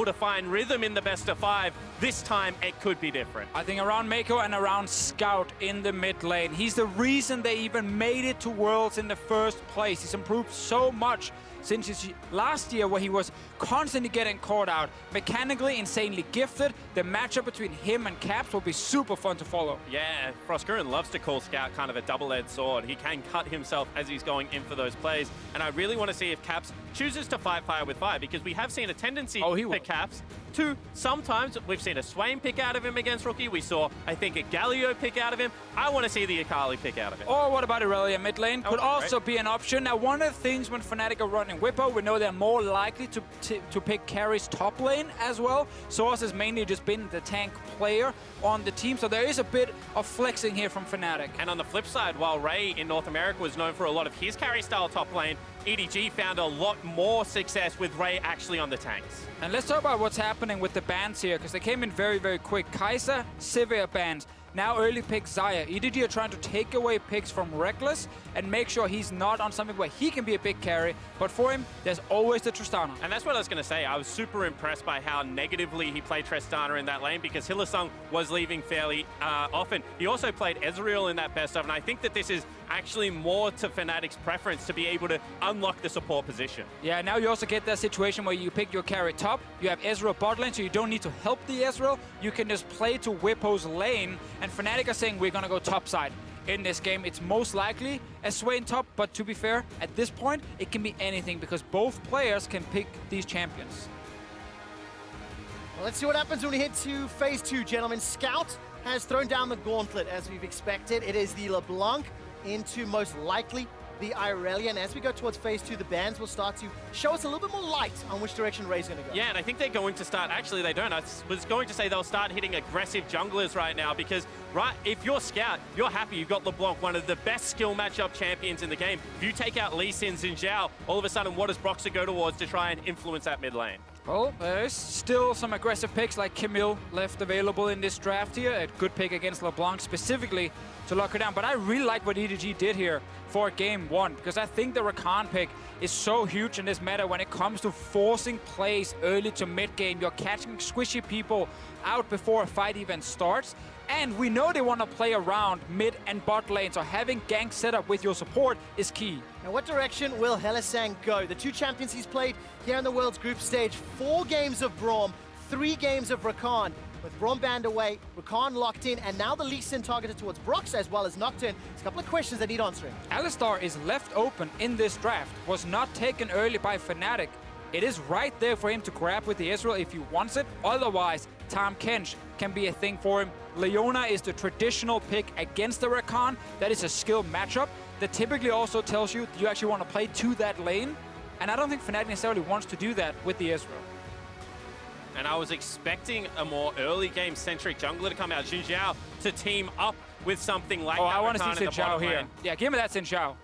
to find rhythm in the best of 5, this time it could be different. I think around Meiko and around Scout in the mid lane. He's the reason they even made it to Worlds in the first place. He's improved so much since his last year where he was constantly getting caught out. Mechanically, insanely gifted. The matchup between him and Caps will be super fun to follow. Yeah, Frostgurren loves to call Scout kind of a double-edged sword. He can cut himself as he's going in for those plays. And I really want to see if Caps chooses to fight fire with fire, because we have seen a tendency for Caps to sometimes, we've seen a Swain pick out of him against Rookie. We saw, I think, a Galio pick out of him. I want to see the Akali pick out of him. Or what about Irelia mid lane? Could also be an option. Now, one of the things when Fnatic are running Bwipo, we know they're more likely to pick carries top lane as well. Source has mainly just been the tank player on the team, so there is a bit of flexing here from Fnatic. And on the flip side, while Ray in North America was known for a lot of his carry style top lane, EDG found a lot more success with Ray actually on the tanks. And let's talk about what's happening with the bans here, because they came in very, very quick. Kai'Sa, Sivir bans. Now early pick Xayah. EDG are trying to take away picks from Rekkles and make sure he's not on something where he can be a big carry. But for him, there's always the Tristana. And that's what I was going to say. I was super impressed by how negatively he played Tristana in that lane, because Hylissang was leaving fairly often. He also played Ezreal in that best of, and I think that this is actually more to Fnatic's preference to be able to unlock the support position. Yeah, now you also get that situation where you pick your carry top, you have Ezreal bot lane, so you don't need to help the Ezreal. You can just play to Bwipo's lane, and Fnatic are saying we're gonna go top side. In this game, it's most likely a Swain top, but to be fair, at this point, it can be anything because both players can pick these champions. Well, let's see what happens when we head to phase 2, gentlemen. Scout has thrown down the gauntlet as we've expected. It is the LeBlanc into most likely the Irelia, and as we go towards phase 2, the bans will start to show us a little bit more light on which direction Ray's going to go. Yeah, and I think they're going to start, actually they don't, I was going to say they'll start hitting aggressive junglers right now, because if you're Scout, you're happy you've got LeBlanc, one of the best skill matchup champions in the game. If you take out Elise and Zhao, all of a sudden what does Broxah go towards to try and influence that mid lane? Well, there's still some aggressive picks like Camille left available in this draft here. A good pick against LeBlanc specifically to lock her down. But I really like what EDG did here for game 1, because I think the Rakan pick is so huge in this meta when it comes to forcing plays early to mid game. You're catching squishy people out before a fight even starts. And we know they want to play around mid and bot lane, so having gank set up with your support is key. Now, what direction will Hylissang go? The 2 champions he's played here in the World's group stage, 4 games of Braum, 3 games of Rakan. With Braum banned away, Rakan locked in, and now the Lee Sin targeted towards Broxah as well as Nocturne. There's a couple of questions that need answering. Alistar is left open in this draft, was not taken early by Fnatic. It is right there for him to grab with the Ezreal if he wants it. Otherwise, Tahm Kench can be a thing for him. Leona is the traditional pick against the Rakan. That is a skill matchup that typically also tells you you actually want to play to that lane. And I don't think Fnatic necessarily wants to do that with the Ezreal. And I was expecting a more early game-centric jungler to come out. Zhao to team up with something like that. I want to see Zhao here. Lane. Yeah, give me that Zhao.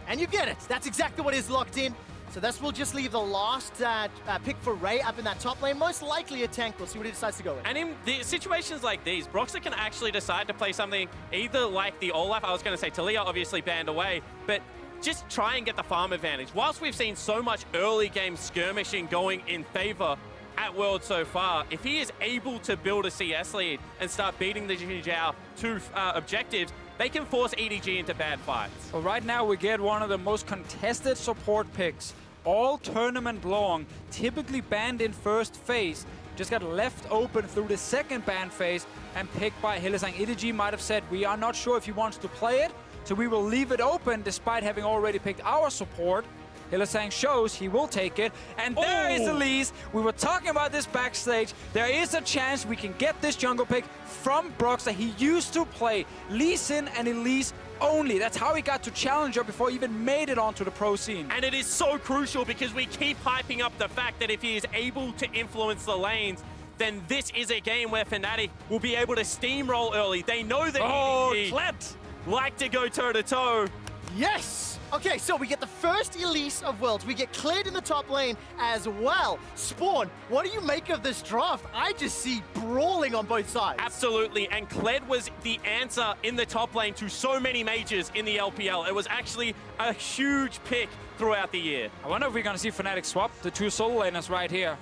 And you get it. That's exactly what is locked in. So this will just leave the last pick for Ray up in that top lane. Most likely a tank. We'll see what he decides to go with. And in the situations like these, Broxah can actually decide to play something either like the Olaf. I was going to say Talia obviously banned away, but just try and get the farm advantage. Whilst we've seen so much early game skirmishing going in favor at World so far, if he is able to build a CS lead and start beating the Zhao to objectives, they can force EDG into bad fights. Well, right now we get one of the most contested support picks all tournament long, typically banned in first phase. Just got left open through the second ban phase and picked by Hylissang. EDG might have said, we are not sure if he wants to play it, so we will leave it open despite having already picked our support. Hylissang shows he will take it, and there is Elise. We were talking about this backstage. There is a chance we can get this jungle pick from Broxah. He used to play Lee Sin and Elise only. That's how he got to Challenger before he even made it onto the pro scene. And it is so crucial because we keep hyping up the fact that if he is able to influence the lanes, then this is a game where Fnatic will be able to steamroll early. They know that Kled like to go toe-to-toe. Yes! Okay, so we get the first Elise of Worlds. We get Kled in the top lane as well. Spawn, what do you make of this draft? I just see brawling on both sides. Absolutely, and Kled was the answer in the top lane to so many majors in the LPL. It was actually a huge pick throughout the year. I wonder if we're going to see Fnatic swap the 2 solo laners right here.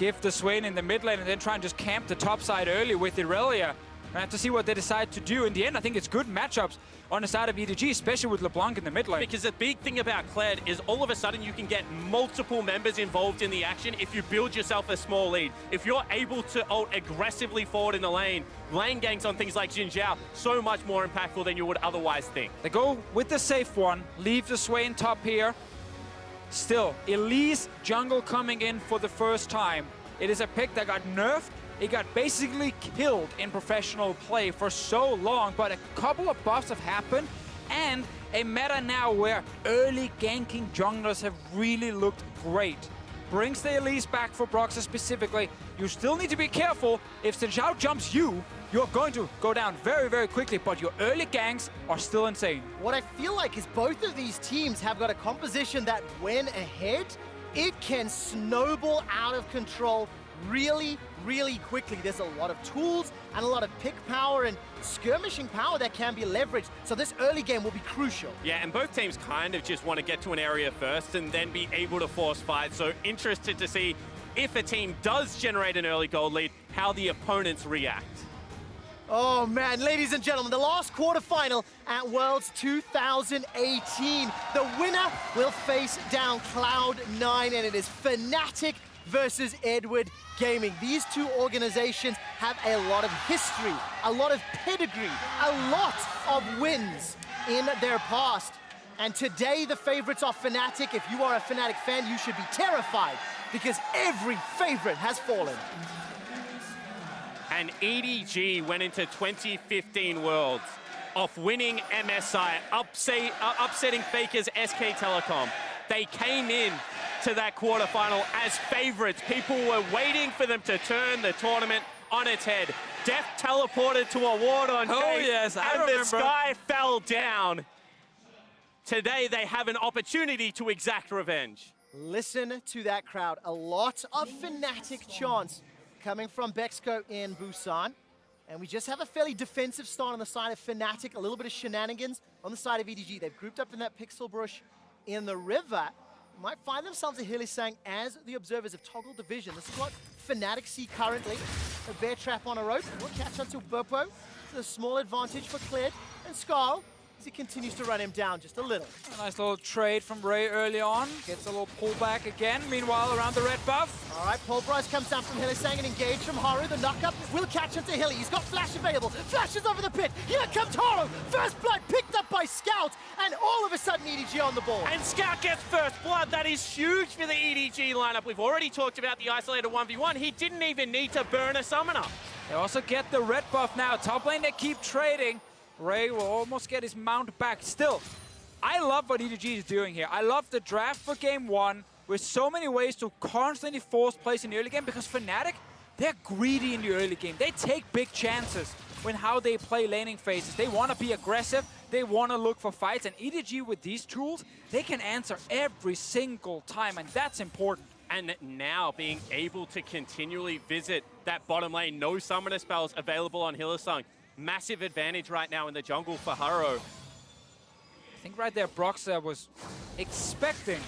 give the Swain in the mid lane and then try and just camp the top side early with Irelia. I have to see what they decide to do. In the end, I think it's good matchups on the side of EDG, especially with LeBlanc in the mid lane. Because the big thing about Kled is all of a sudden you can get multiple members involved in the action if you build yourself a small lead. If you're able to ult aggressively forward in the lane ganks on things like Zhao, so much more impactful than you would otherwise think. They go with the safe one, leave the Swain top here. Still, Elise jungle coming in for the first time. It is a pick that got nerfed. It got basically killed in professional play for so long, but a couple of buffs have happened, and a meta now where early ganking junglers have really looked great. Brings the Elise back for Broxah specifically. You still need to be careful. If the Zhao jumps you, you're going to go down very, very quickly, but your early ganks are still insane. What I feel like is both of these teams have got a composition that when ahead, it can snowball out of control really, really quickly. There's a lot of tools and a lot of pick power and skirmishing power that can be leveraged. So this early game will be crucial. Yeah, and both teams kind of just want to get to an area first and then be able to force fight. So interested to see if a team does generate an early gold lead, how the opponents react. Oh man, ladies and gentlemen, the last quarterfinal at Worlds 2018. The winner will face down Cloud9, and it is Fnatic versus Edward Gaming. These two organizations have a lot of history, a lot of pedigree, a lot of wins in their past. And today the favorites are Fnatic. If you are a Fnatic fan, you should be terrified because every favorite has fallen. And EDG went into 2015 Worlds off winning MSI, upsetting Faker's SK Telecom. They came in to that quarterfinal as favorites. People were waiting for them to turn the tournament on its head. Def teleported to a ward on Jake, yes, I and remember. the sky fell down. Today they have an opportunity to exact revenge. Listen to that crowd. A lot of Fnatic chants coming from Bexco in Busan. And we just have a fairly defensive start on the side of Fnatic, a little bit of shenanigans on the side of EDG. They've grouped up in that pixel brush in the river. Might find themselves a Hylissang as the observers have toggled the vision. This is what Fnatic see currently. A bear trap on a rope. Will catch onto Bwipo. It's a small advantage for Kled and Skarl as he continues to run him down just a little. A nice little trade from Ray early on. Gets a little pullback again. Meanwhile, around the red buff. All right, Pulverize comes down from Hylissang and engaged from Haro. The knockup will catch onto Hilly. He's got flash available. Flashes over the pit. Here comes Haro. First blood picked up by Scout. And all of a sudden, EDG on the board. And Scout gets first blood. That is huge for the EDG lineup. We've already talked about the isolated 1v1. He didn't even need to burn a summoner. They also get the red buff now. Top lane, they keep trading. Ray will almost get his mount back. Still, I love what EDG is doing here. I love the draft for game one with so many ways to constantly force plays in the early game because Fnatic, they're greedy in the early game. They take big chances when how they play laning phases. They want to be aggressive. They want to look for fights. And EDG with these tools, they can answer every single time, and that's important. And now being able to continually visit that bottom lane, no summoner spells available on Hylissang. Massive advantage right now in the jungle for Haro. I think right there Broxah was expecting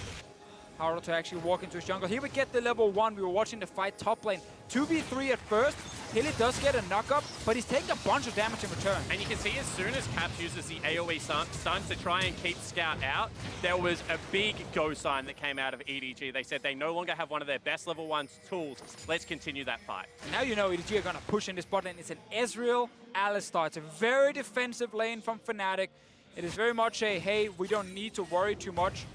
Haro to actually walk into his jungle. Here we get the level 1. We were watching the fight top lane. 2v3 at first. Hilly does get a knock-up, but he's taking a bunch of damage in return. And you can see as soon as Caps uses the AoE stun to try and keep Scout out, there was a big go sign that came out of EDG. They said they no longer have one of their best level 1 tools. Let's continue that fight. And now you know EDG are going to push in this bot lane. It's an Ezreal Alistar. It's a very defensive lane from Fnatic. It is very much a, hey, we don't need to worry too much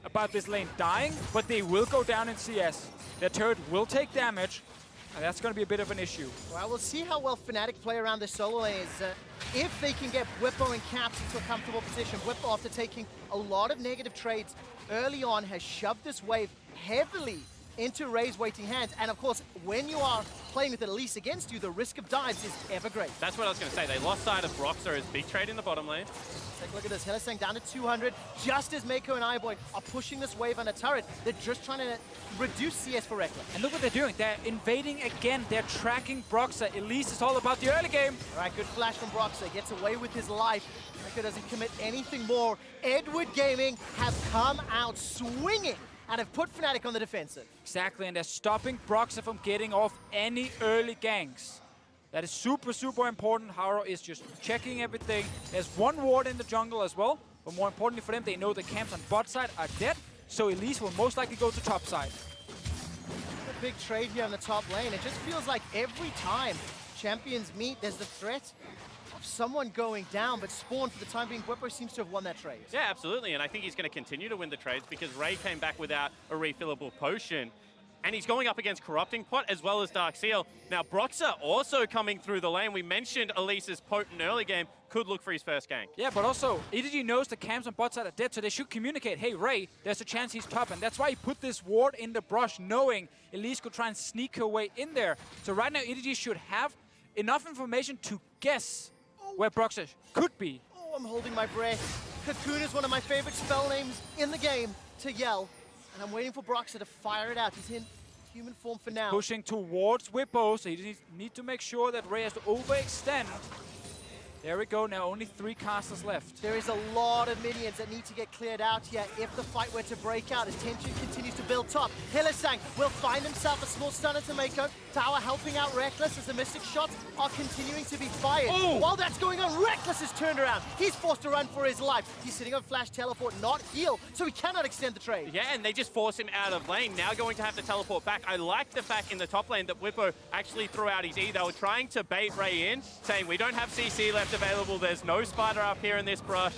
about this lane dying, but they will go down in CS. Their turret will take damage, and that's going to be a bit of an issue. Well, we'll see how well Fnatic play around this solo lane. If they can get Bwipo and Caps into a comfortable position. Bwipo, after taking a lot of negative trades early on, has shoved this wave heavily into Ray's waiting hands. And of course, when you are playing with Elise against you, the risk of dives is ever great. That's what I was going to say. They lost sight of Broxah as big trade in the bottom lane. Take a look at this. Hylissang down to 200. Just as Meiko and iBoy are pushing this wave on a turret, they're just trying to reduce CS for Rekkles. And look what they're doing. They're invading again. They're tracking Broxah. Elise is all about the early game. All right, good flash from Broxah. Gets away with his life. Meiko doesn't commit anything more. Edward Gaming have come out swinging and have put Fnatic on the defensive. Exactly, and they're stopping Broxah from getting off any early ganks. That is super, super important. Haro is just checking everything. There's one ward in the jungle as well, but more importantly for them, they know the camps on bot side are dead, so Elise will most likely go to top side. A big trade here on the top lane. It just feels like every time champions meet, there's the threat of someone going down, but Spawn, for the time being, Bwipo seems to have won that trade. Yeah, absolutely, and I think he's going to continue to win the trades because Ray came back without a refillable potion. And he's going up against Corrupting Pot as well as Dark Seal. Now, Broxah also coming through the lane. We mentioned Elise's potent early game could look for his first gank. Yeah, but also, EDG knows the camps on bot side are dead, so they should communicate, hey, Ray, there's a chance he's top, and that's why he put this ward in the brush, knowing Elise could try and sneak her way in there. So right now, EDG should have enough information to guess where Broxah could be. Oh, I'm holding my breath. Cocoon is one of my favorite spell names in the game to yell. And I'm waiting for Broxah to fire it out. He's in human form for now. Pushing towards Bwipo, so he needs to make sure that Ray has to overextend. There we go, now only 3 casters left. There is a lot of minions that need to get cleared out here if the fight were to break out as tension continues to build top. Hylissang will find himself a small stunner to Meiko. Tower helping out Rekkles as the Mystic shots are continuing to be fired. Oh. While that's going on, Rekkles is turned around. He's forced to run for his life. He's sitting on flash teleport, not heal, so he cannot extend the trade. Yeah, and they just force him out of lane. Now going to have to teleport back. I like the fact in the top lane that Bwipo actually threw out his E. They were trying to bait Ray in, saying we don't have CC left available. There's no spider up here in this brush.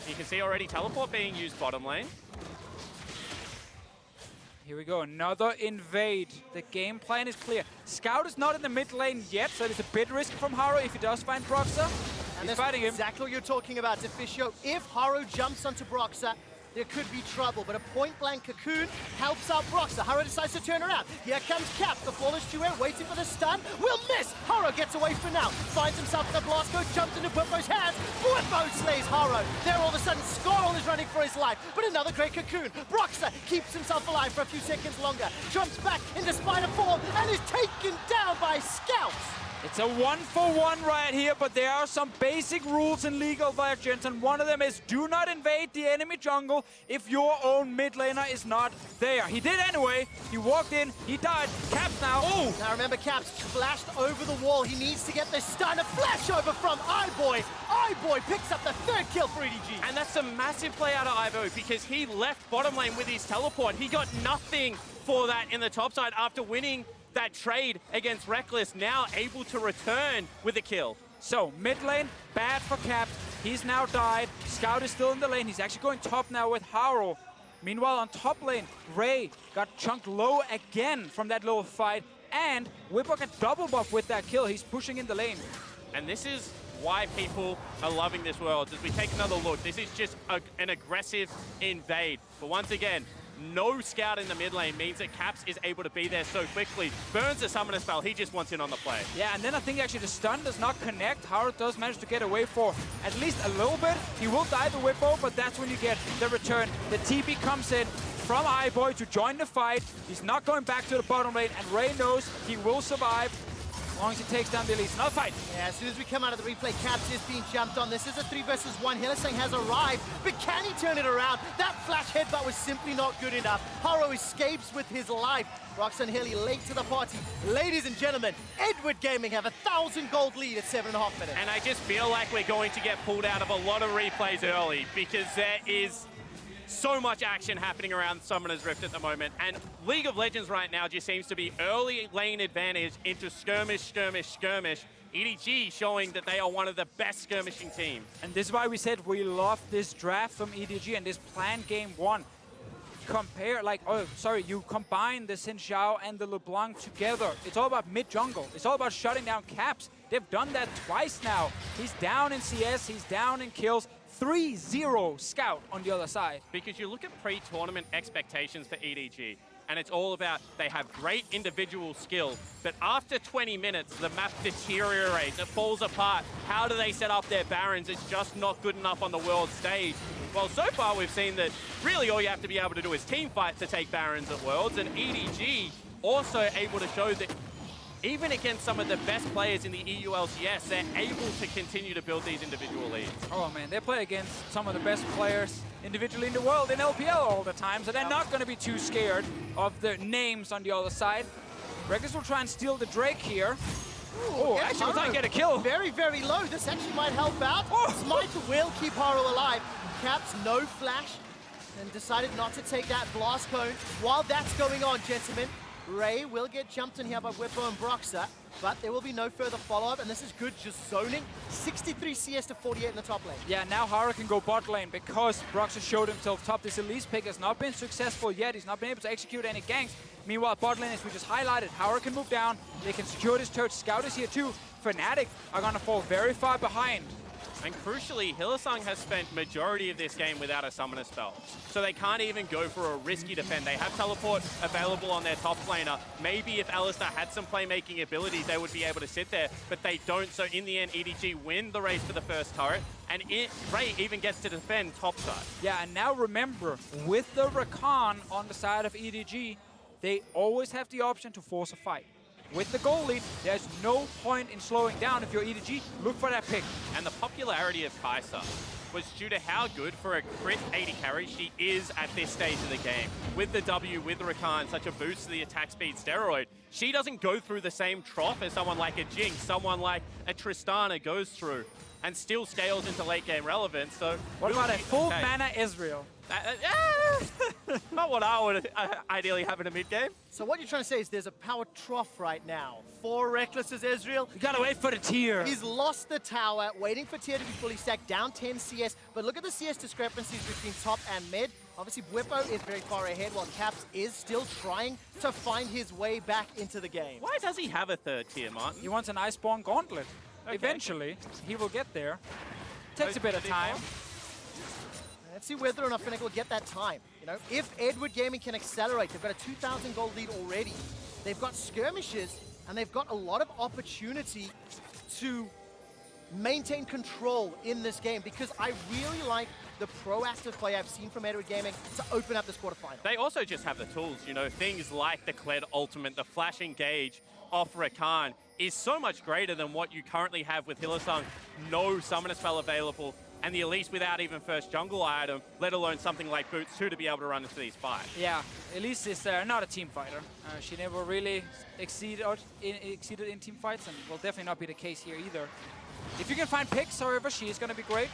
You can see already teleport being used bottom lane. Here we go, another invade. The game plan is clear. Scout is not in the mid lane yet, so it's a bit risky from Haro if he does find Broxah. And He's that's fighting him. exactly what you're talking about, Deficio. If Haro jumps onto Broxah, there could be trouble, but a point-blank Cocoon helps out Broxah. Haro decides to turn around. Here comes Cap, the flawless duet, waiting for the stun. Will miss! Haro gets away for now. Finds himself in the blast code, jumps into Bwipo's hands. Bwipo slays Haro. There all of a sudden, Skarl is running for his life, but another great Cocoon. Broxah keeps himself alive for a few seconds longer, jumps back into spider form, and is taken down by Scouts. It's a 1-for-1 right here, but there are some basic rules in League of Legends, and one of them is do not invade the enemy jungle if your own mid laner is not there. He did anyway. He walked in, he died. Caps now. Oh! Now remember, Caps flashed over the wall. He needs to get this stun. A flash over from iBoy. iBoy picks up the 3rd kill for EDG. And that's a massive play out of iBoy because he left bottom lane with his teleport. He got nothing for that in the top side after winning that trade against Rekkles, now able to return with a kill. So, mid lane, bad for Caps. He's now died. Scout is still in the lane. He's actually going top now with Haro. Meanwhile, on top lane, Ray got chunked low again from that little fight. And Bwipo got double buff with that kill. He's pushing in the lane. And this is why people are loving this world. As we take another look, this is just an aggressive invade. But once again, no scout in the mid lane means that Caps is able to be there so quickly. Burns the summoner spell, he just wants in on the play. Yeah, and then I think actually the stun does not connect. Haro does manage to get away for at least a little bit. He will die the Bwipo, but that's when you get the return. The TP comes in from iBoy to join the fight. He's not going back to the bottom lane, and Ray knows he will survive as long as he takes down the Elise. Another fight. Yeah, as soon as we come out of the replay, Caps is being jumped on. This is a 3 versus 1. Hylissang has arrived, but can he turn it around? That flash headbutt was simply not good enough. Haro escapes with his life. Broxah and Hilly late to the party. Ladies and gentlemen, Edward Gaming have 1,000 gold lead at 7.5 minutes. And I just feel like we're going to get pulled out of a lot of replays early because there is so much action happening around Summoner's Rift at the moment. And League of Legends right now just seems to be early lane advantage into skirmish, skirmish, skirmish. EDG showing that they are one of the best skirmishing teams. And this is why we said we love this draft from EDG and this planned game 1. You combine the Zhao and the LeBlanc together. It's all about mid-jungle. It's all about shutting down Caps. They've done that twice now. He's down in CS, he's down in kills. 3-0 Scout on the other side. Because you look at pre-tournament expectations for EDG, and it's all about they have great individual skill, but after 20 minutes, the map deteriorates, it falls apart. How do they set up their Barons? It's just not good enough on the world stage. Well, so far we've seen that really all you have to be able to do is team fight to take Barons at Worlds, and EDG also able to show that even against some of the best players in the EU LCS, they're able to continue to build these individual leads. Oh man, they play against some of the best players individually in the world in LPL all the time, so they're not going to be too scared of the names on the other side. Rekkles will try and steal the Drake here. Oh, actually we're trying to get a kill. Very, very low. This actually might help out. Smite will keep Haro alive. Caps, no flash, and decided not to take that blast cone. While that's going on, gentlemen, Ray will get jumped in here by Bwipo and Broxah, but there will be no further follow-up, and this is good just zoning. 63 CS to 48 in the top lane. Yeah, now Haro can go bot lane because Broxah showed himself top. This Elise pick has not been successful yet. He's not been able to execute any ganks. Meanwhile, bot lane, as we just highlighted, Haro can move down. They can secure this turret. Scout is here too. Fnatic are going to fall very far behind. And crucially, Hylissang has spent majority of this game without a summoner spell. So they can't even go for a risky defend. They have teleport available on their top laner. Maybe if Alistar had some playmaking abilities, they would be able to sit there, but they don't. So in the end, EDG win the race for the first turret, and Ray even gets to defend top side. Yeah, and now remember, with the Rakan on the side of EDG, they always have the option to force a fight. With the goal lead, there's no point in slowing down. If you're EDG, look for that pick. And the popularity of Xayah was due to how good for a crit AD carry she is at this stage of the game. With the W, with Rakan, such a boost to the attack speed steroid, she doesn't go through the same trough as someone like a Jinx, someone like a Tristana goes through, and still scales into late game relevance. So what about a full mana Ezreal? Not what I would ideally have in a mid game. So what you're trying to say is there's a power trough right now for Rekkles Ezreal. You gotta wait for the tier. He's lost the tower, waiting for tier to be fully stacked, down 10 CS. But look at the CS discrepancies between top and mid. Obviously, Bwipo is very far ahead, while Caps is still trying to find his way back into the game. Why does he have a third tier, Martin? He wants an Iceborne Gauntlet. Okay. Eventually, he will get there. Takes a bit of time. Let's see whether or not Fnatic will get that time. You know, if Edward Gaming can accelerate, they've got a 2,000 gold lead already. They've got skirmishes, and they've got a lot of opportunity to maintain control in this game, because I really like the proactive play I've seen from Edward Gaming to open up this quarterfinal. They also just have the tools, you know, things like the Kled ultimate, the flash engage off Rakan is so much greater than what you currently have with Hylissang. No summoner spell available, and the Elise without even first jungle item, let alone something like Boots 2 to be able to run into these fights. Yeah, Elise is not a team fighter. She never really exceeded in team fights, and will definitely not be the case here either. If you can find picks, however, she is going to be great.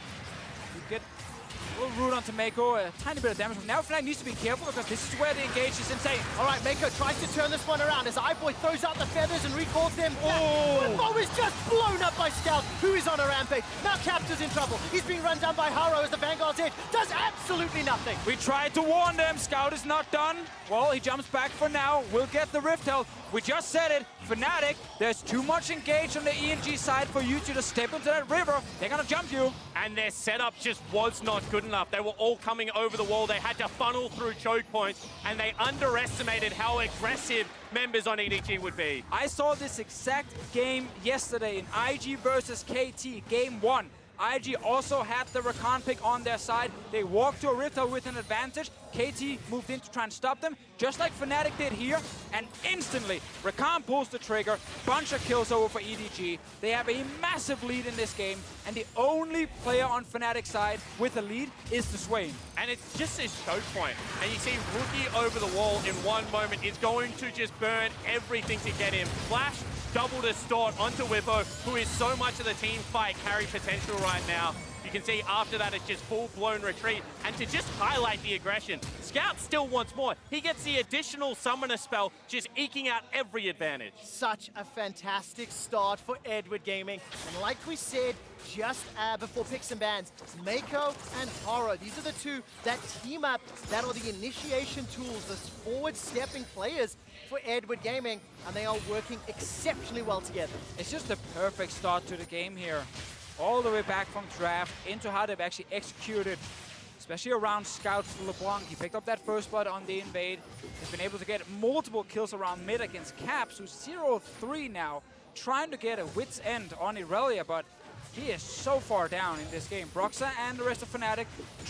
You get a little root onto Meiko, a tiny bit of damage. Now Fnatic needs to be careful because this is where the engage is insane. All right, Meiko tries to turn this one around as iBoy throws out the feathers and recalls them. Bwipo is just blown up by Scout, who is on a rampage. Now Caps is in trouble. He's being run down by Haro as the Vanguard's edge does absolutely nothing. We tried to warn them. Scout is not done. Well, he jumps back for now. We'll get the Rift Health. We just said it. Fnatic, there's too much engage on the ENG side for you to just step into that river. They're going to jump you. And their setup just was not good enough. They were all coming over the wall. They had to funnel through choke points, and they underestimated how aggressive members on EDG would be. I saw this exact game yesterday in IG versus KT, game 1. IG also had the Rakan pick on their side. They walked to a Rift with an advantage. KT moved in to try and stop them, just like Fnatic did here. And instantly, Rakan pulls the trigger. Bunch of kills over for EDG. They have a massive lead in this game. And the only player on Fnatic's side with a lead is the Swain. And it's just this choke point. And you see Rookie over the wall in one moment is going to just burn everything to get him. Flash, double distort onto Bwipo, who is so much of the team fight carry potential right now. You can see after that it's just full-blown retreat. And to just highlight the aggression, Scout still wants more. He gets the additional summoner spell, just eking out every advantage. Such a fantastic start for Edward Gaming. And like we said just before picks and bans, Meiko and Haro, these are the two that team up, that are the initiation tools, the forward-stepping players for Edward Gaming, and they are working exceptionally well together. It's just a perfect start to the game here. All the way back from draft into how they've actually executed, especially around Scout's LeBlanc. He picked up that first blood on the invade. He's been able to get multiple kills around mid against Caps, who's 0-3 now, trying to get a wit's end on Irelia, but he is so far down in this game. Broxah and the rest of Fnatic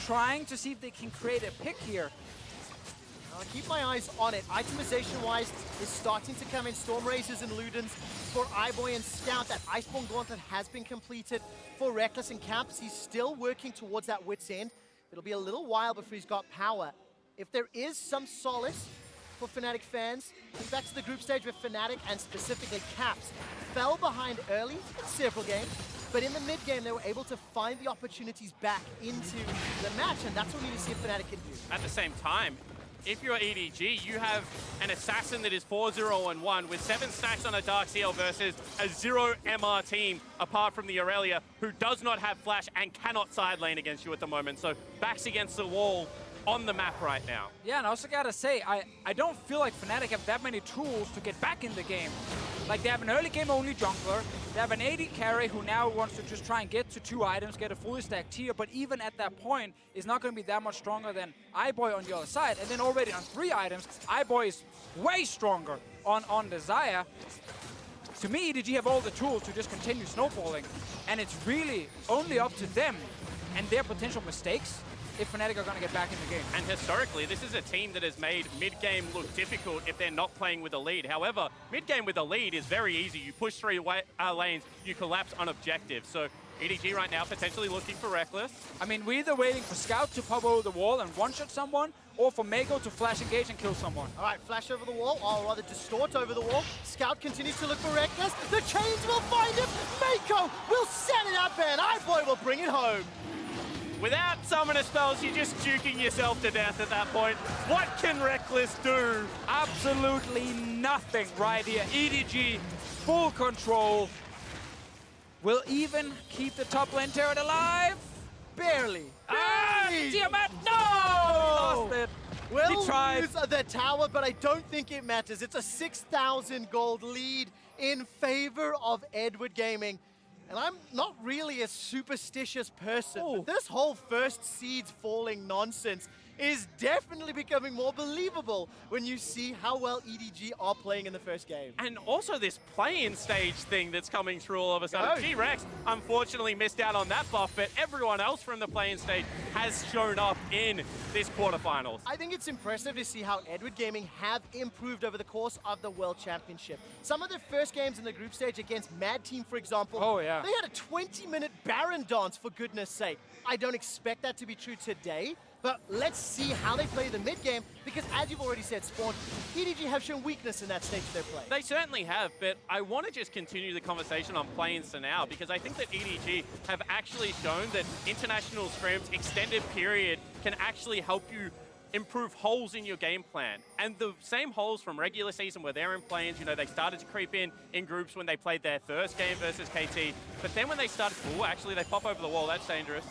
trying to see if they can create a pick here. I'll keep my eyes on it. Itemization-wise, is starting to come in. Storm Razors and Ludens for iBoy and Scout. That Iceborne Gauntlet has been completed for Rekkles and Caps. He's still working towards that wit's end. It'll be a little while before he's got power. If there is some solace for Fnatic fans, think back to the group stage where Fnatic, and specifically Caps, fell behind early in several games, but in the mid-game they were able to find the opportunities back into the match, and that's what we need to see if Fnatic can do. At the same time, if you're EDG, you have an assassin that is 4-0-1 with 7 stacks on a Darkseal versus a 0 MR team apart from the Irelia, who does not have flash and cannot side lane against you at the moment. So backs against the wall on the map right now. Yeah, and I also gotta say, I don't feel like Fnatic have that many tools to get back in the game. Like, they have an early game only jungler, they have an AD carry who now wants to just try and get to 2 items, get a fully stacked tier, but even at that point is not going to be that much stronger than iBoy on the other side. And then already on 3 items, iBoy is way stronger on the Xayah. To me, EDG have all the tools to just continue snowballing, and it's really only up to them and their potential mistakes if Fnatic are going to get back in the game. And historically, this is a team that has made mid-game look difficult if they're not playing with a lead. However, mid-game with a lead is very easy. You push 3 lanes, you collapse on objective. So EDG right now potentially looking for Rekkles. I mean, we're either waiting for Scout to pop over the wall and one-shot someone, or for Meiko to flash engage and kill someone. All right, flash over the wall, or rather distort over the wall. Scout continues to look for Rekkles. The chains will find him. Meiko will set it up, and iBoy will bring it home. Without summoner spells, you're just juking yourself to death at that point. What can Rekkles do? Absolutely nothing right here. EDG, full control. Will even keep the top lane turret alive. Barely. Tiamat, no! Lost it. We'll He tried. lose the tower, but I don't think it matters. It's a 6,000 gold lead in favor of Edward Gaming. And I'm not really a superstitious person, but this whole first seeds falling nonsense is definitely becoming more believable when you see how well EDG are playing in the first game. And also this play-in stage thing that's coming through all of a sudden. Oh. G-Rex unfortunately missed out on that buff, but everyone else from the play-in stage has shown up in this quarterfinals. I think it's impressive to see how Edward Gaming have improved over the course of the World Championship. Some of their first games in the group stage against Mad Team, for example, they had a 20-minute Baron dance, for goodness sake. I don't expect that to be true today, but let's see how they play the mid-game, because as you've already said, Spawn, EDG have shown weakness in that stage of their play. They certainly have, but I want to just continue the conversation on play-ins to now, because I think that EDG have actually shown that international scrims, extended period, can actually help you improve holes in your game plan. And the same holes from regular season where they're in play-ins, you know, they started to creep in groups when they played their first game versus KT, but then when they started, actually they pop over the wall, that's dangerous.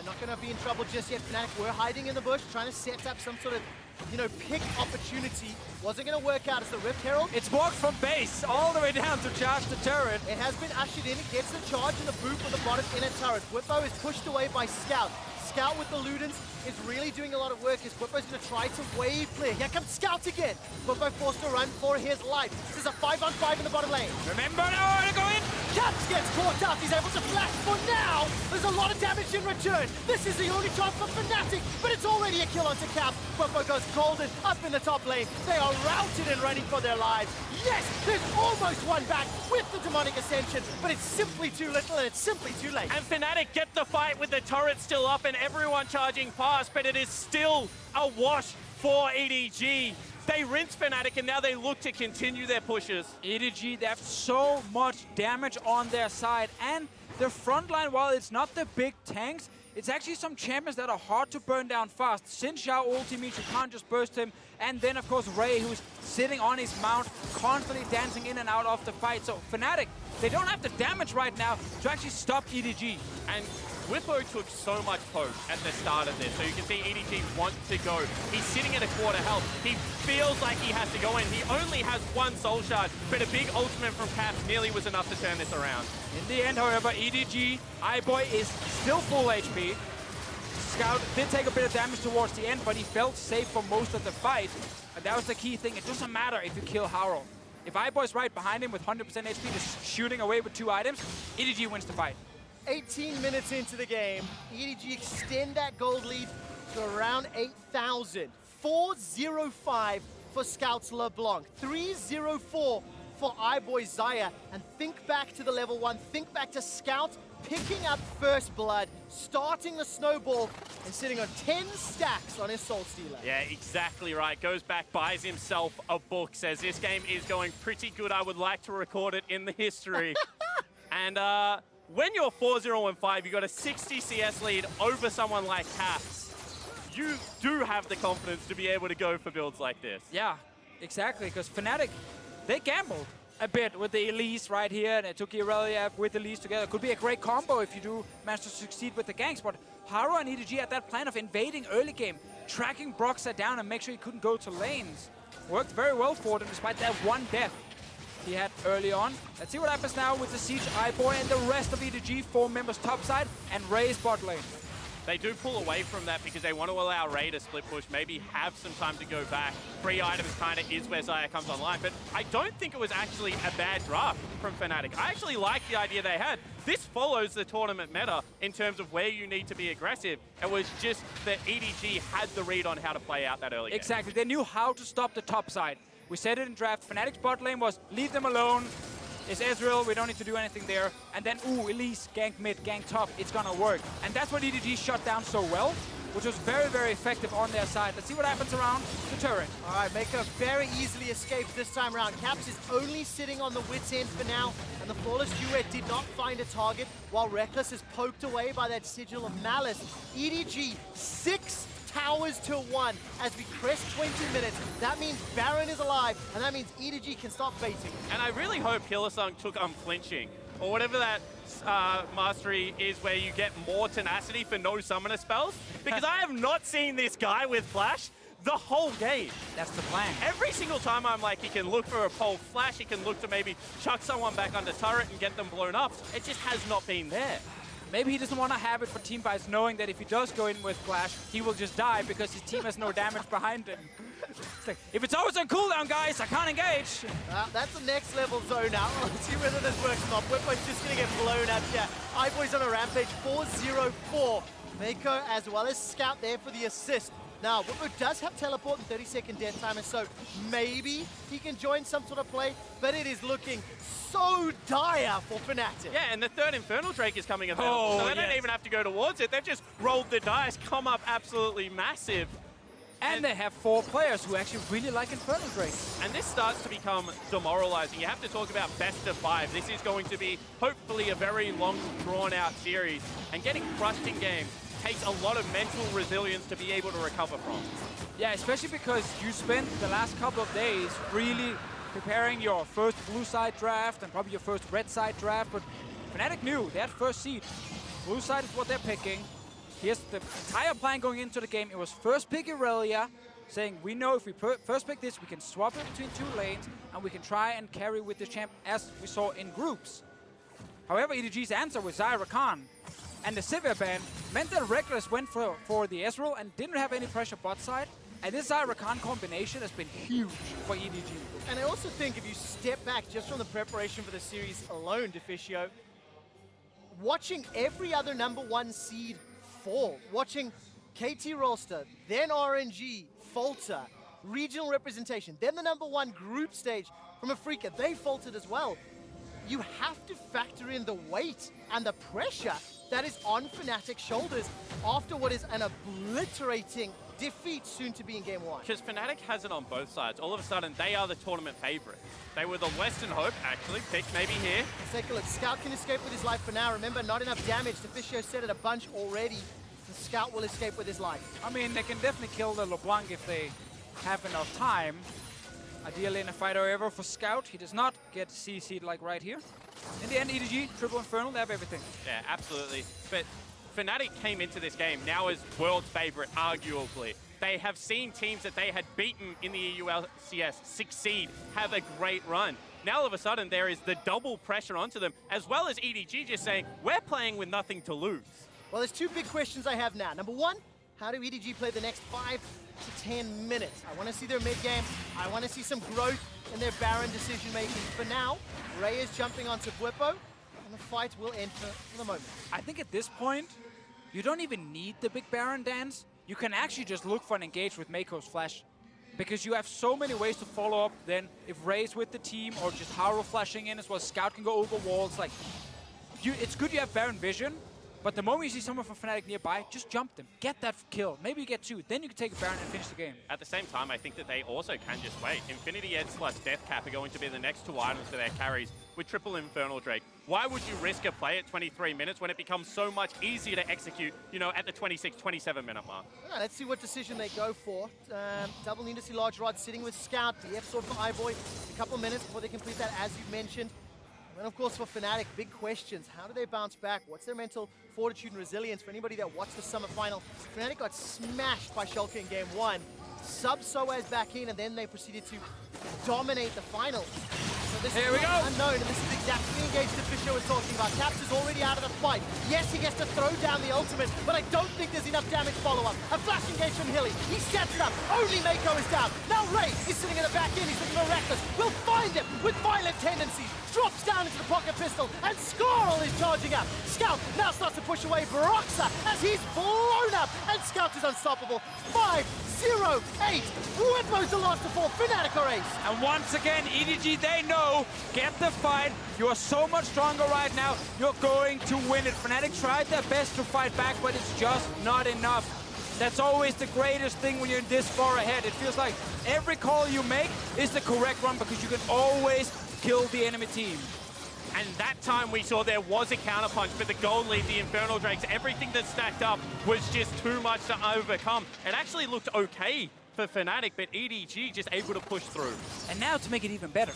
Not going to be in trouble just yet. Fnatic were hiding in the bush, trying to set up some sort of, you know, pick opportunity. Wasn't going to work out as the Rift Herald. It's walked from base all the way down to charge the turret. It has been ushered in. It gets the charge and the boot for the bottom inner turret. Bwipo is pushed away by Scout. Scout with the Ludens is really doing a lot of work as Bwipo's going to try to wave clear. Here comes Scout again. Bwipo forced to run for his life. This is a 5-on-5 in the bottom lane. Remember now to go in. Caps gets caught up. He's able to flash for now. There's a lot of damage in return. This is the only chance for Fnatic, but it's already a kill onto Cap. Bwipo goes golden up in the top lane. They are routed and running for their lives. Yes, there's almost one back with the Demonic Ascension, but it's simply too little and it's simply too late. And Fnatic get the fight with the turret still up and everyone charging past, but it is still a wash for EDG. They rinse Fnatic and now they look to continue their pushes. EDG, they have so much damage on their side, and their front line, while it's not the big tanks, it's actually some champions that are hard to burn down fast. Since Zhao ultimates, you can't just burst him. And then, of course, Ray, who's sitting on his mount, constantly dancing in and out of the fight. So Fnatic, they don't have the damage right now to actually stop EDG. And Bwipo took so much poke at the start of this, so you can see EDG wants to go. He's sitting at a quarter health. He feels like he has to go in. He only has 1 soul shard, but a big ultimate from Caps nearly was enough to turn this around. In the end, however, EDG, iBoy is still full HP. Scout did take a bit of damage towards the end, but he felt safe for most of the fight. And that was the key thing. It doesn't matter if you kill Haro. If iBoy's right behind him with 100% HP, just shooting away with 2 items, EDG wins the fight. 18 minutes into the game, EDG extend that gold lead to around 8,000. 405 for Scout's LeBlanc, 304 for iBoy Xayah. And think back to the level 1, think back to Scout picking up first blood, starting the snowball, and sitting on 10 stacks on his Soul Stealer. Yeah, exactly right. Goes back, buys himself a book, says this game is going pretty good. I would like to record it in the history. And when you're 4-0-5, you got a 60 CS lead over someone like Caps. You do have the confidence to be able to go for builds like this. Yeah, exactly, because Fnatic, they gambled a bit with the Elise right here, and they took Irelia with Elise together. Could be a great combo if you do manage to succeed with the ganks, but Haro and EDG had that plan of invading early game, tracking Broxah down and make sure he couldn't go to lanes. Worked very well for them despite that one death he had early on. Let's see what happens now with the Siege iBoy and the rest of EDG, 4 members topside, and Ray's bot lane. They do pull away from that because they want to allow Ray to split push, maybe have some time to go back. Free items kind of is where Xayah comes online, but I don't think it was actually a bad draft from Fnatic. I actually like the idea they had. This follows the tournament meta in terms of where you need to be aggressive. It was just that EDG had the read on how to play out that early game. Exactly, they knew how to stop the top side. We said it in draft, Fnatic's bot lane was leave them alone. It's Ezreal, we don't need to do anything there. And then, ooh, Elise, gank mid, gank top, it's gonna work. And that's what EDG shut down so well, which was very, very effective on their side. Let's see what happens around the turret. All right, Meiko very easily escaped this time around. Caps is only sitting on the wit's end for now, and the Flawless Duet did not find a target, while Rekkles is poked away by that Sigil of Malice. EDG, 6 towers to 1 as we crest 20 minutes. That means Baron is alive, and that means EDG can start baiting. And I really hope Hylissang took unflinching, or whatever that mastery is where you get more tenacity for no summoner spells, because I have not seen this guy with flash the whole game. That's the plan. Every single time I'm like, he can look for a pole flash, he can look to maybe chuck someone back under turret and get them blown up. It just has not been there. Maybe he doesn't want to have it for team fights, knowing that if he does go in with flash, he will just die because his team has no damage behind him. It's like, if it's always on cooldown, guys, I can't engage. That's the next level zone now. Let's see whether this works or not. Bwipo's just going to get blown up here. iBoy's on a rampage, 4-0-4. Meiko as well as Scout there for the assist. Now, Bwipo does have teleport and 30-second death timer, so maybe he can join some sort of play, but it is looking so dire for Fnatic. Yeah, and the third Infernal Drake is coming available, so they don't even have to go towards it. They've just rolled the dice, come up absolutely massive. And they have 4 players who actually really like Infernal Drake. And this starts to become demoralizing. You have to talk about best of 5. This is going to be hopefully a very long, drawn-out series. And getting crushed in game takes a lot of mental resilience to be able to recover from. Yeah, especially because you spent the last couple of days really preparing your first blue side draft and probably your first red side draft, but Fnatic knew they had first seed. Blue side is what they're picking. Here's the entire plan going into the game. It was first pick Irelia, saying we know if we first pick this, we can swap it between 2 lanes and we can try and carry with the champ as we saw in groups. However, EDG's answer with Xayah Rakan and the Sivir ban meant that Rekkles went for the Ezreal and didn't have any pressure bot side. And this Xayah Rakan combination has been huge for EDG. And I also think if you step back just from the preparation for the series alone, Deficio, watching every other #1 seed fall, watching KT Rolster, then RNG, falter, regional representation, then the #1 group stage from Africa, they faltered as well. You have to factor in the weight and the pressure that is on Fnatic's shoulders after what is an obliterating defeat soon to be in game 1. Because Fnatic has it on both sides. All of a sudden, they are the tournament favorites. They were the Western hope, actually, picked maybe here. Let's take a look. Scout can escape with his life for now. Remember, not enough damage. Deficio said it a bunch already. The Scout will escape with his life. I mean, they can definitely kill the LeBlanc if they have enough time. Ideally in a fight, however, for Scout, he does not get CC'd like right here. In the end, EDG, triple Infernal, they have everything. Yeah, absolutely. But Fnatic came into this game now as world's favorite, arguably. They have seen teams that they had beaten in the EU LCS succeed, have a great run. Now all of a sudden there is the double pressure onto them, as well as EDG just saying, we're playing with nothing to lose. Well, there's 2 big questions I have now. #1, how do EDG play the next 5 to 10 minutes? I want to see their mid-game. I want to see some growth in their Baron decision-making. For now, Ray is jumping onto Bwipo, and the fight will end for the moment. I think at this point, you don't even need the big Baron dance. You can actually just look for an engage with Meiko's flash. because you have so many ways to follow up. Then if Ray's with the team or just Haro flashing in as well, Scout can go over walls. Like, it's good you have Baron Vision, but the moment you see someone from Fnatic nearby, just jump them. Get that kill. Maybe you get 2. Then you can take a Baron and finish the game. At the same time, I think that they also can just wait. Infinity Edge plus Death Cap are going to be the next 2 items for their carries with triple Infernal Drake. Why would you risk a play at 23 minutes when it becomes so much easier to execute, you know, at the 26, 27 minute mark? Yeah, let's see what decision they go for. Double need to see Large Rod sitting with Scout. DF sword for iBoy. A couple of minutes before they complete that, as you mentioned. And of course for Fnatic, big questions. How do they bounce back? What's their mental fortitude and resilience? For anybody that watched the summer final, Fnatic got smashed by Schalke in game 1. Sub Soaz back in, and then they proceeded to dominate the final. So this Here is we go. unknown, and this is exactly the engage Deficio was talking about. Caps is already out of the fight. Yes, he gets to throw down the ultimate, but I don't think there's enough damage follow-up. A flash engage from Hilly. He sets it up. Only Meiko is down. Now Ray is sitting in the back end. He's looking for Rekkles. Will find him with violent tendencies. Drops down into the pocket pistol, and Skarl is charging up. Scout now starts to push away Broxah as he's blown up, and Scout is unstoppable. 5-0-8. Bwipo's the last to fall. Fnatic are ace. And once again, EDG, they know, get the fight. You are so much stronger right now. You're going to win it. Fnatic tried their best to fight back, but it's just not enough. That's always the greatest thing when you're this far ahead. It feels like every call you make is the correct one because you can always kill the enemy team. And that time we saw there was a counterpunch, but the gold lead, the Infernal Drakes, everything that stacked up was just too much to overcome. It actually looked okay for Fnatic, but EDG just able to push through. And now to make it even better,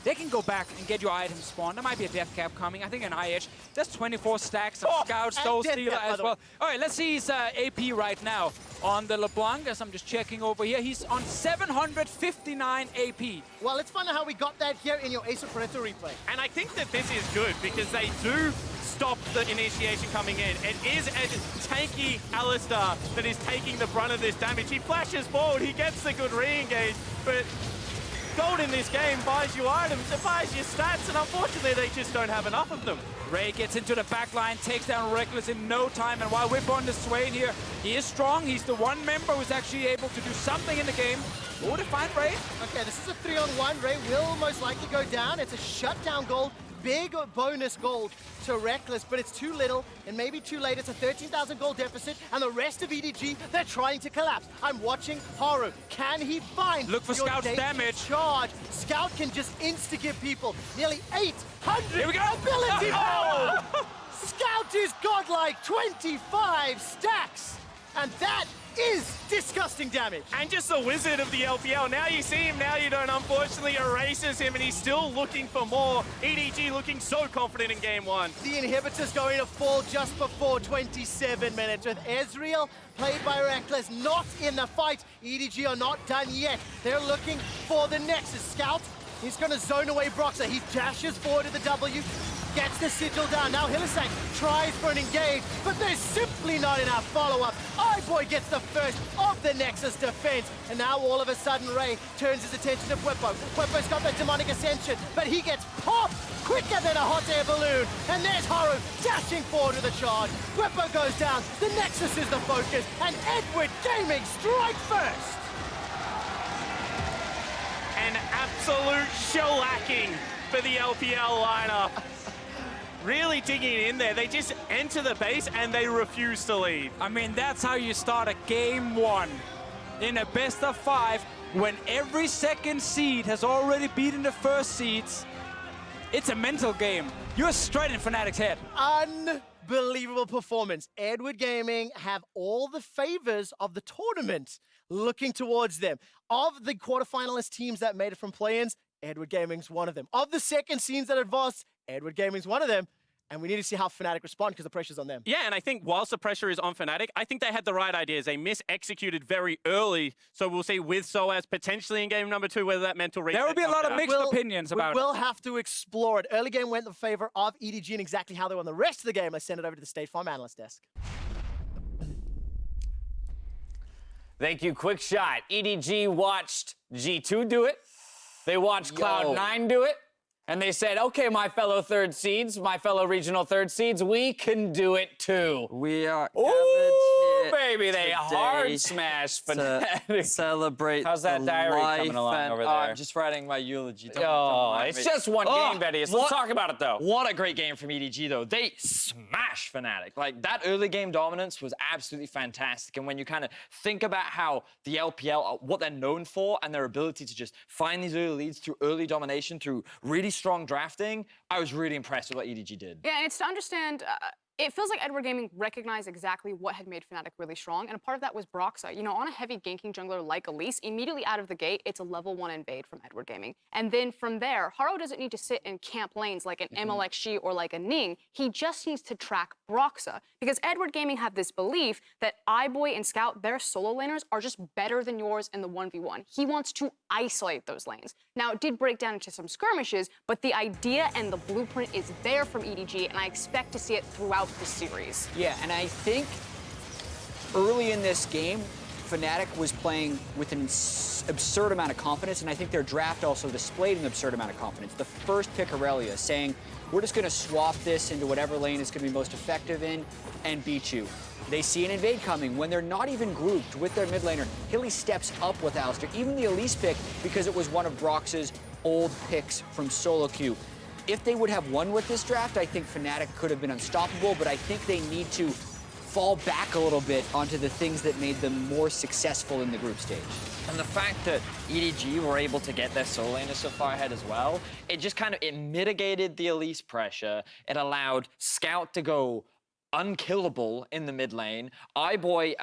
they can go back and get your items spawned. There might be a death cap coming. I think an IH. There's 24 stacks of Scouts, Soul Stealer as well. All right, let's see his AP right now on the LeBlanc, as I'm just checking over here. He's on 759 AP. Well, let's find out how we got that here in your Ace of Predator replay. And I think that this is good because they do stop the initiation coming in. It is a tanky Alistar that is taking the brunt of this damage. He flashes forward, he gets the good re-engage, but gold in this game buys you items, it buys you stats, and unfortunately they just don't have enough of them. Ray gets into the back line, takes down Rekkles in no time, and while Bwipo on the Swain here, he is strong. He's the one member who's actually able to do something in the game. Oh, to find Ray. Okay, this is a 3-on-1. Ray will most likely go down. It's a shutdown gold. Big bonus gold to Rekkles, but it's too little and maybe too late. It's a 13,000 gold deficit, and the rest of EDG, they're trying to collapse. I'm watching Haro. Can he find Look for your Scout's damage. Charge. Scout can just insta-give people nearly 800 Here we go. ability power. Scout is godlike, 25 stacks, and that is disgusting damage. And just the wizard of the LPL. Now you see him, now you don't. Unfortunately, erases him, and he's still looking for more. EDG looking so confident in game 1. The inhibitor's going to fall just before 27 minutes with Ezreal, played by Rekkles, not in the fight. EDG are not done yet. They're looking for the Nexus. Scout, he's going to zone away Broxah. He dashes forward to the W, gets the sigil down. Now Hylissang tries for an engage, but there's simply not enough follow-up. iBoy gets the first of the Nexus defense, and now all of a sudden Ray turns his attention to Bwipo. Bwipo's got that demonic ascension, but he gets popped quicker than a hot air balloon. And there's Haro dashing forward with a charge. Bwipo goes down, the Nexus is the focus, and Edward Gaming strike first. An absolute shellacking for the LPL lineup. Really digging in there. They just enter the base and they refuse to leave. I mean, that's how you start a game 1 in a best of 5 when every second seed has already beaten the first seeds. It's a mental game. You're straight in Fnatic's head. Unbelievable performance. Edward Gaming have all the favors of the tournament looking towards them. Of the quarterfinalist teams that made it from play-ins, Edward Gaming's one of them. Of the second seeds that advanced, Edward Gaming's one of them. And we need to see how Fnatic respond because the pressure's on them. Yeah, and I think whilst the pressure is on Fnatic, I think they had the right ideas. They mis-executed very early. So we'll see with Soaz potentially in game number 2 whether that mental reset. There will be a lot of mixed opinions about it. We'll have to explore it. Early game went in favor of EDG and exactly how they won the rest of the game. Let's send it over to the State Farm analyst desk. Thank you, QuickShot. EDG watched G2 do it. They watched Cloud9 do it. And they said, okay, my fellow third seeds, my fellow regional third seeds, we can do it too. We are Ooh, gathered here baby, they hard smash Fnatic. Celebrate. How's that the diary coming life along and- over Oh, there? I'm just writing my eulogy. Don't mind It's me. just one game, Betty. Let's talk about it, though. What a great game from EDG, though. They smashed Fnatic. Like, that early game dominance was absolutely fantastic. And when you kind of think about how the LPL, what they're known for, and their ability to just find these early leads through early domination, through really strong drafting, I was really impressed with what EDG did. Yeah, and it's to understand, it feels like Edward Gaming recognized exactly what had made Fnatic really strong, and a part of that was Broxah. You know, on a heavy ganking jungler like Elise, immediately out of the gate, it's a level 1 invade from Edward Gaming. And then from there, Haro doesn't need to sit and camp lanes like an MLXG or like a Ning. He just needs to track Broxah, because Edward Gaming have this belief that iBoy and Scout, their solo laners, are just better than yours in the 1v1. He wants to isolate those lanes. Now, it did break down into some skirmishes, but the idea and the blueprint is there from EDG, and I expect to see it throughout the series. Yeah, and I think early in this game, Fnatic was playing with an absurd amount of confidence, and I think their draft also displayed an absurd amount of confidence. The first pick, Irelia, saying, we're just going to swap this into whatever lane is going to be most effective in and beat you. They see an invade coming. When they're not even grouped with their mid laner, Hilly steps up with Alistar. Even the Elise pick, because it was one of Brox's old picks from solo queue. If they would have won with this draft, I think Fnatic could have been unstoppable, but I think they need to fall back a little bit onto the things that made them more successful in the group stage. And the fact that EDG were able to get their solo laners so far ahead as well, it just kind of, it mitigated the Elise pressure. It allowed Scout to go unkillable in the mid lane. iBoy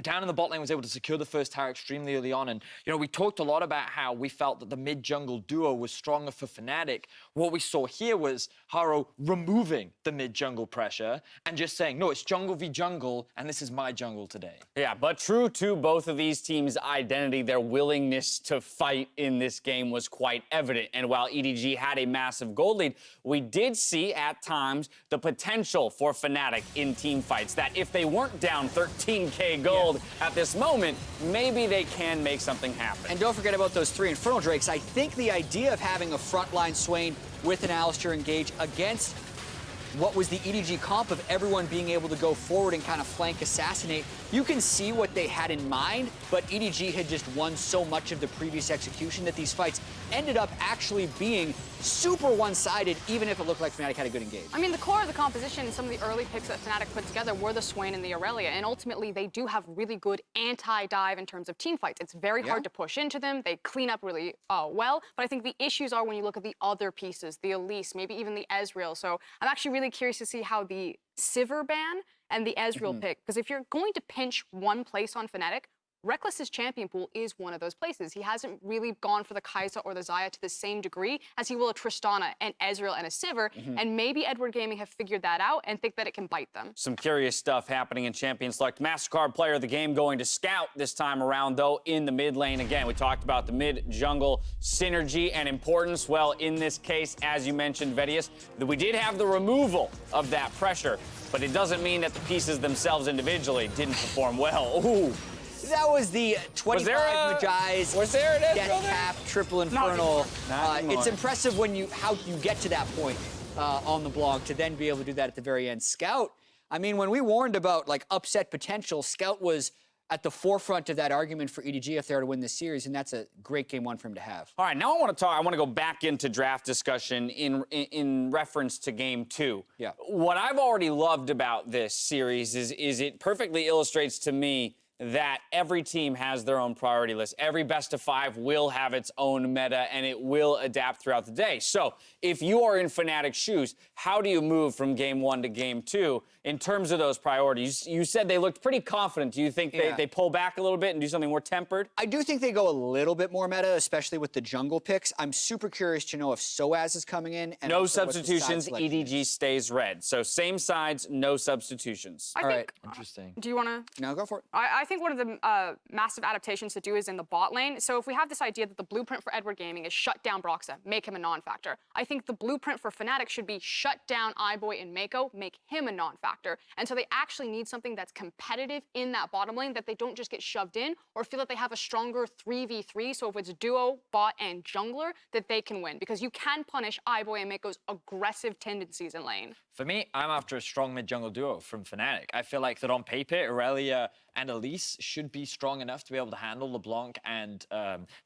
down in the bot lane was able to secure the first tower extremely early on. And, you know, we talked a lot about how we felt that the mid-jungle duo was stronger for Fnatic. What we saw here was Haro removing the mid-jungle pressure and just saying, no, it's jungle v jungle, and this is my jungle today. Yeah, but true to both of these teams' identity, their willingness to fight in this game was quite evident. And while EDG had a massive gold lead, we did see at times the potential for Fnatic in team fights, that if they weren't down 13K gold at this moment, maybe they can make something happen. And don't forget about those 3 Infernal Drakes. I think the idea of having a frontline Swain with an Alistar engage against what was the EDG comp of everyone being able to go forward and kind of flank assassinate, you can see what they had in mind, but EDG had just won so much of the previous execution that these fights ended up actually being super one-sided, even if it looked like Fnatic had a good engage. I mean, the core of the composition, some of the early picks that Fnatic put together were the Swain and the Irelia, and ultimately they do have really good anti-dive in terms of team fights. It's very hard to push into them. They clean up really well, but I think the issues are when you look at the other pieces, the Elise, maybe even the Ezreal. So I'm actually really curious to see how the Sivir ban and the Ezreal pick, because if you're going to pinch one place on Fnatic, Rekkles' champion pool is one of those places. He hasn't really gone for the Xayah or the Xayah to the same degree as he will a Tristana, an Ezreal, and a Sivir, and maybe Edward Gaming have figured that out and think that it can bite them. Some curious stuff happening in Champion Select. MasterCard player of the game going to Scout this time around, though, in the mid lane. Again, we talked about the mid-jungle synergy and importance. Well, in this case, as you mentioned, VODS, we did have the removal of that pressure, but it doesn't mean that the pieces themselves individually didn't perform well. Ooh. That was the 25 Magi's Death Cap Triple Infernal. It's impressive when how you get to that point on the blog to then be able to do that at the very end. Scout, I mean, when we warned about like upset potential, Scout was at the forefront of that argument for EDG if they were to win this series, and that's a great game one for him to have. All right, now I want to go back into draft discussion in reference to game 2. Yeah. What I've already loved about this series is it perfectly illustrates to me that every team has their own priority list. Every best of 5 will have its own meta, and it will adapt throughout the day. So if you are in Fnatic's shoes, how do you move from game 1 to game 2 in terms of those priorities? You said they looked pretty confident. Do you think they pull back a little bit and do something more tempered? I do think they go a little bit more meta, especially with the jungle picks. I'm super curious to know if Soaz is coming in. And no substitutions, EDG stays red. So same sides, no substitutions. I think, Interesting. Do you want to? No, go for it. I think one of the massive adaptations to do is in the bot lane. So if we have this idea that the blueprint for Edward Gaming is shut down Broxah, make him a non-factor, I think the blueprint for Fnatic should be shut down iBoy and Meiko, make him a non-factor. And so they actually need something that's competitive in that bottom lane, that they don't just get shoved in or feel that they have a stronger 3v3. So if it's duo, bot, and jungler, that they can win. Because you can punish iBoy and Meiko's aggressive tendencies in lane. For me, I'm after a strong mid-jungle duo from Fnatic. I feel like that on paper, Irelia and Elise should be strong enough to be able to handle LeBlanc and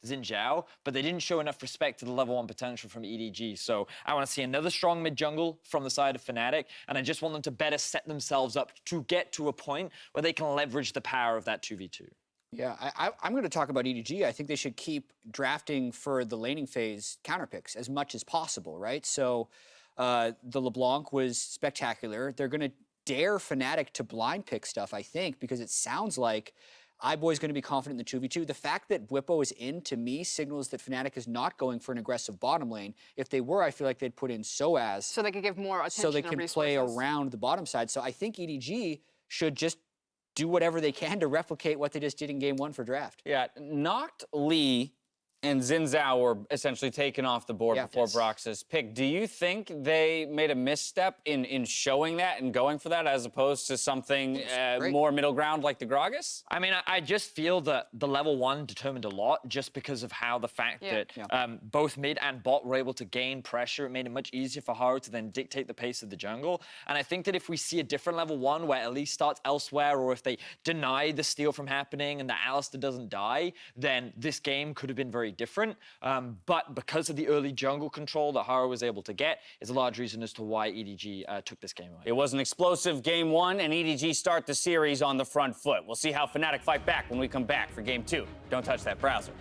Zhao, but they didn't show enough respect to the level 1 potential from EDG. So I want to see another strong mid-jungle from the side of Fnatic, and I just want them to better set themselves up to get to a point where they can leverage the power of that 2v2. Yeah, I'm going to talk about EDG. I think they should keep drafting for the laning phase counterpicks as much as possible, right? So the LeBlanc was spectacular. They're going to dare Fnatic to blind pick stuff, I think, because it sounds like iBoy is going to be confident in the 2v2. The fact that Bwipo is in, to me, signals that Fnatic is not going for an aggressive bottom lane. If they were, I feel like they'd put in Soaz. So they could give more attention so they and can resources. play around the bottom side. So I think EDG should just do whatever they can to replicate what they just did in Game 1 for draft. Yeah, knocked Lee and Zhao were essentially taken off the board before Broxah's pick. Do you think they made a misstep in showing that and going for that as opposed to something more middle ground like the Gragas? I mean, I just feel that the level 1 determined a lot just because of how the fact that both mid and bot were able to gain pressure. It made it much easier for Haro to then dictate the pace of the jungle. And I think that if we see a different level 1 where Elise starts elsewhere, or if they deny the steal from happening and the Alistar doesn't die, then this game could have been very different. But because of the early jungle control that Haro was able to get, is a large reason as to why EDG took this game away. It was an explosive Game 1, and EDG start the series on the front foot. We'll see how Fnatic fight back when we come back for Game 2. Don't touch that browser.